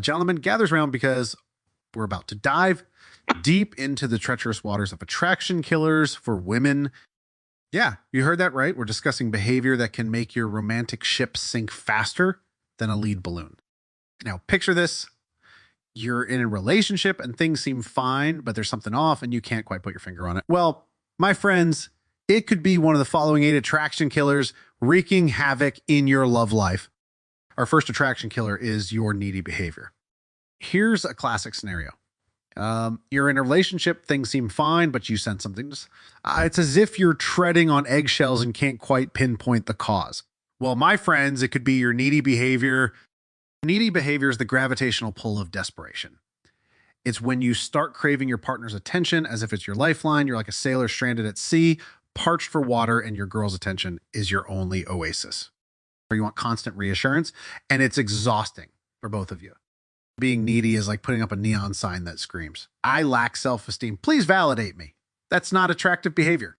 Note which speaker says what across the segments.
Speaker 1: Gentlemen, gathers around because we're about to dive deep into the treacherous waters of attraction killers for women. Yeah, you heard that right. We're discussing behavior that can make your romantic ship sink faster than a lead balloon. Now, picture this. You're in a relationship and things seem fine, but there's something off and you can't quite put your finger on it. Well, my friends, it could be one of the following 8 attraction killers wreaking havoc in your love life. Our first attraction killer is your needy behavior. Here's a classic scenario. You're in a relationship, things seem fine, but you sense something. It's as if you're treading on eggshells and can't quite pinpoint the cause. Well, my friends, it could be your needy behavior. Needy behavior is the gravitational pull of desperation. It's when you start craving your partner's attention as if it's your lifeline. You're like a sailor stranded at sea, parched for water, and your girl's attention is your only oasis. Or you want constant reassurance, and it's exhausting for both of you. Being needy is like putting up a neon sign that screams, "I lack self-esteem. Please validate me." That's not attractive behavior.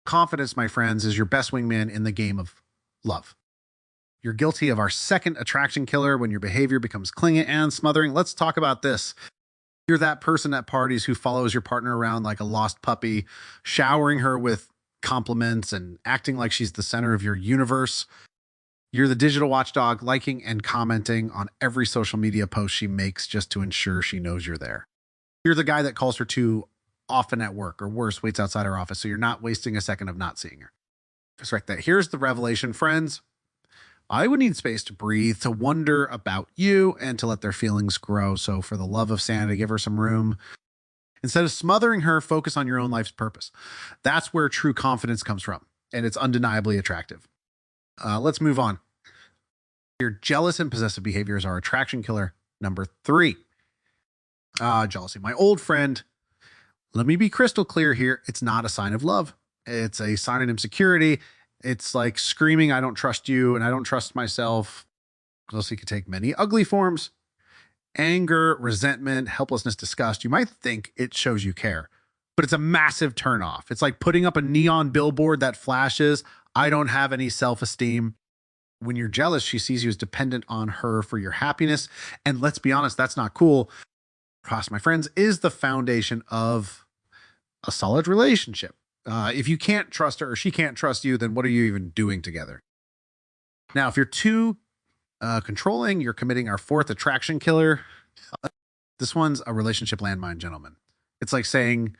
Speaker 1: Confidence, my friends, is your best wingman in the game of love. You're guilty of our second attraction killer when your behavior becomes clingy and smothering. Let's talk about this. You're that person at parties who follows your partner around like a lost puppy, showering her with compliments and acting like she's the center of your universe. You're the digital watchdog, liking and commenting on every social media post she makes just to ensure she knows you're there. You're the guy that calls her too often at work, or worse, waits outside her office so you're not wasting a second of not seeing her. Just like that. Here's the revelation, friends. I would need space to breathe, to wonder about you, and to let their feelings grow. So for the love of sanity, give her some room. Instead of smothering her, focus on your own life's purpose. That's where true confidence comes from, and it's undeniably attractive. Let's move on. Your jealous and possessive behaviors are attraction killer number 3. Jealousy. My old friend, let me be crystal clear here. It's not a sign of love. It's a sign of insecurity. It's like screaming, "I don't trust you and I don't trust myself." Jealousy can take many ugly forms. Anger, resentment, helplessness, disgust. You might think it shows you care, but it's a massive turnoff. It's like putting up a neon billboard that flashes, "I don't have any self-esteem." When you're jealous, she sees you as dependent on her for your happiness. And let's be honest, that's not cool. Trust, my friends, is the foundation of a solid relationship. If you can't trust her or she can't trust you, then what are you even doing together? Now, if you're too controlling, you're committing our 4th attraction killer. This one's a relationship landmine, gentlemen. It's like saying,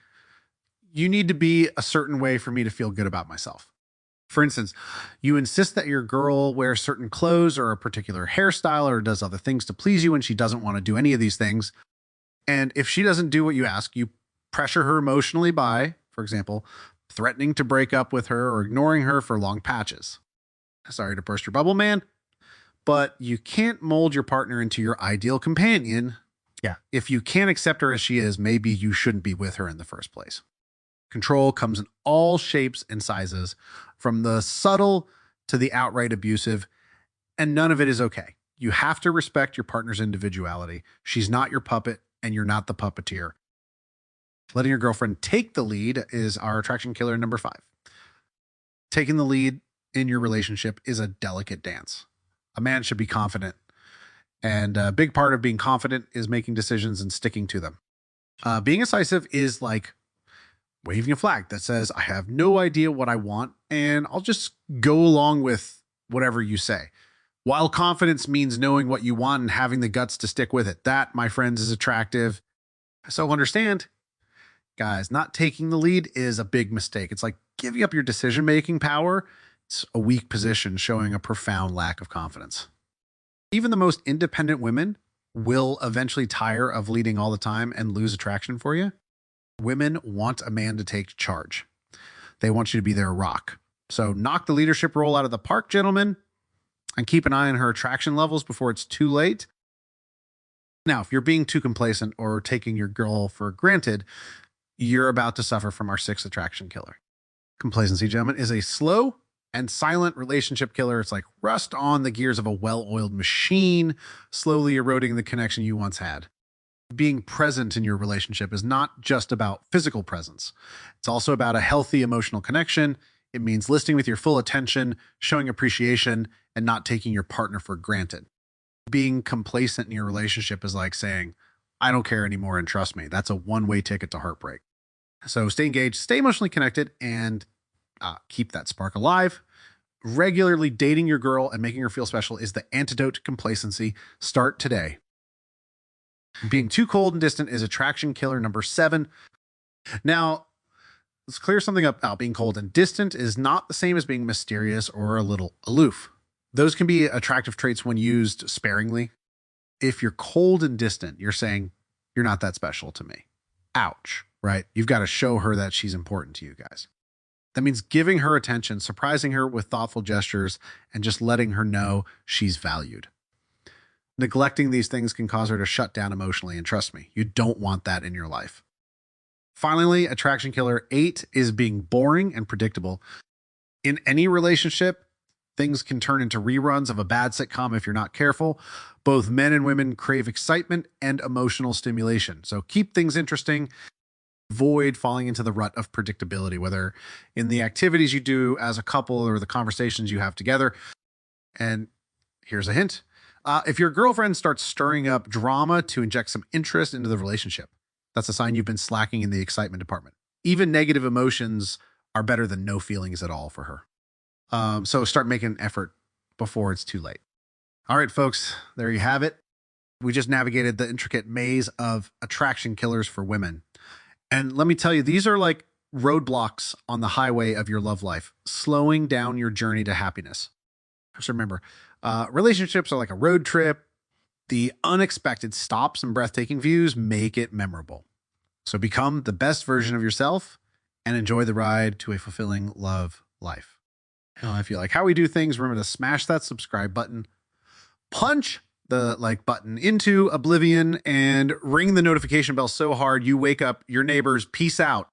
Speaker 1: you need to be a certain way for me to feel good about myself. For instance, you insist that your girl wears certain clothes or a particular hairstyle or does other things to please you when she doesn't want to do any of these things. And if she doesn't do what you ask, you pressure her emotionally by, for example, threatening to break up with her or ignoring her for long patches. Sorry to burst your bubble, man, but you can't mold your partner into your ideal companion. Yeah. If you can't accept her as she is, maybe you shouldn't be with her in the first place. Control comes in all shapes and sizes, from the subtle to the outright abusive, and none of it is okay. You have to respect your partner's individuality. She's not your puppet, and you're not the puppeteer. Letting your girlfriend take the lead is our attraction killer number 5. Taking the lead in your relationship is a delicate dance. A man should be confident, and a big part of being confident is making decisions and sticking to them. Being incisive is like waving a flag that says, "I have no idea what I want, and I'll just go along with whatever you say." While confidence means knowing what you want and having the guts to stick with it. That, my friends, is attractive. So understand, guys, not taking the lead is a big mistake. It's like giving up your decision-making power. It's a weak position, showing a profound lack of confidence. Even the most independent women will eventually tire of leading all the time and lose attraction for you. Women want a man to take charge. They want you to be their rock. So knock the leadership role out of the park, gentlemen, and keep an eye on her attraction levels before it's too late. Now, if you're being too complacent or taking your girl for granted, you're about to suffer from our 6th attraction killer. Complacency, gentlemen, is a slow and silent relationship killer. It's like rust on the gears of a well-oiled machine, slowly eroding the connection you once had. Being present in your relationship is not just about physical presence. It's also about a healthy emotional connection. It means listening with your full attention, showing appreciation, and not taking your partner for granted. Being complacent in your relationship is like saying, I don't care anymore and trust me. That's a one-way ticket to heartbreak. So stay engaged, stay emotionally connected, and keep that spark alive. Regularly dating your girl and making her feel special is the antidote to complacency. Start today. Being too cold and distant is attraction killer number 7. Now, let's clear something up now. Being cold and distant is not the same as being mysterious or a little aloof. Those can be attractive traits when used sparingly. If you're cold and distant, you're saying, you're not that special to me. Ouch, right? You've got to show her that she's important to you guys. That means giving her attention, surprising her with thoughtful gestures, and just letting her know she's valued. Neglecting these things can cause her to shut down emotionally, and trust me, you don't want that in your life. Finally, attraction killer 8 is being boring and predictable. In any relationship, things can turn into reruns of a bad sitcom if you're not careful. Both men and women crave excitement and emotional stimulation. So keep things interesting. Avoid falling into the rut of predictability, whether in the activities you do as a couple or the conversations you have together. And here's a hint. If your girlfriend starts stirring up drama to inject some interest into the relationship, that's a sign you've been slacking in the excitement department. Even negative emotions are better than no feelings at all for her. So start making an effort before it's too late. All right, folks, there you have it. We just navigated the intricate maze of attraction killers for women. And let me tell you, these are like roadblocks on the highway of your love life, slowing down your journey to happiness. Just remember, relationships are like a road trip. The unexpected stops and breathtaking views make it memorable. So become the best version of yourself and enjoy the ride to a fulfilling love life. If you like how we do things, remember to smash that subscribe button, punch the like button into oblivion, and ring the notification bell so hard you wake up your neighbors. Peace out.